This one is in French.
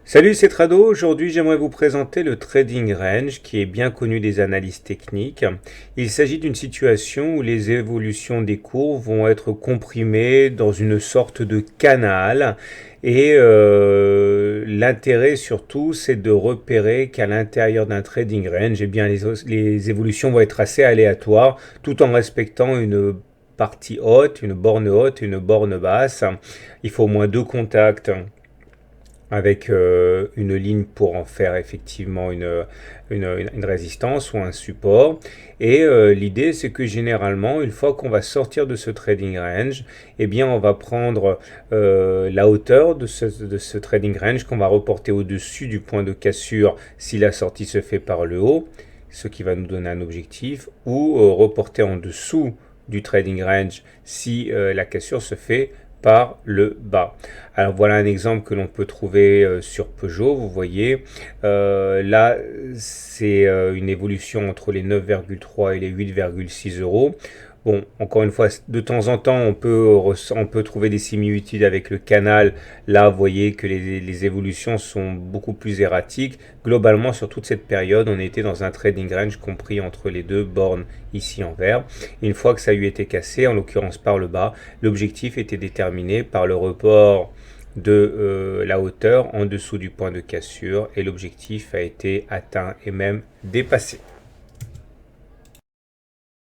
Salut, c'est Trado. Aujourd'hui, j'aimerais vous présenter le trading range qui est bien connu des analystes techniques. Il s'agit d'une situation où les évolutions des cours vont être comprimées dans une sorte de canal et l'intérêt surtout, c'est de repérer qu'à l'intérieur d'un trading range, eh bien, les évolutions vont être assez aléatoires tout en respectant une partie haute, une borne haute, une borne basse. Il faut au moins deux contacts avec une ligne pour en faire effectivement une résistance ou un support. Et l'idée, c'est que généralement, une fois qu'on va sortir de ce trading range, eh bien, on va prendre la hauteur de ce trading range qu'on va reporter au-dessus du point de cassure si la sortie se fait par le haut, ce qui va nous donner un objectif, ou reporter en dessous du trading range si la cassure se fait par le bas. Alors voilà un exemple que l'on peut trouver sur Peugeot. Vous voyez, là c'est une évolution entre les 9,3 et les 8,6 euros. Bon, encore une fois, de temps en temps, on peut trouver des similitudes avec le canal. Là, vous voyez que les évolutions sont beaucoup plus erratiques. Globalement, sur toute cette période, on était dans un trading range compris entre les deux bornes ici en vert. Une fois que ça a eu été cassé, en l'occurrence par le bas, l'objectif était déterminé par le report de la hauteur en dessous du point de cassure et l'objectif a été atteint et même dépassé.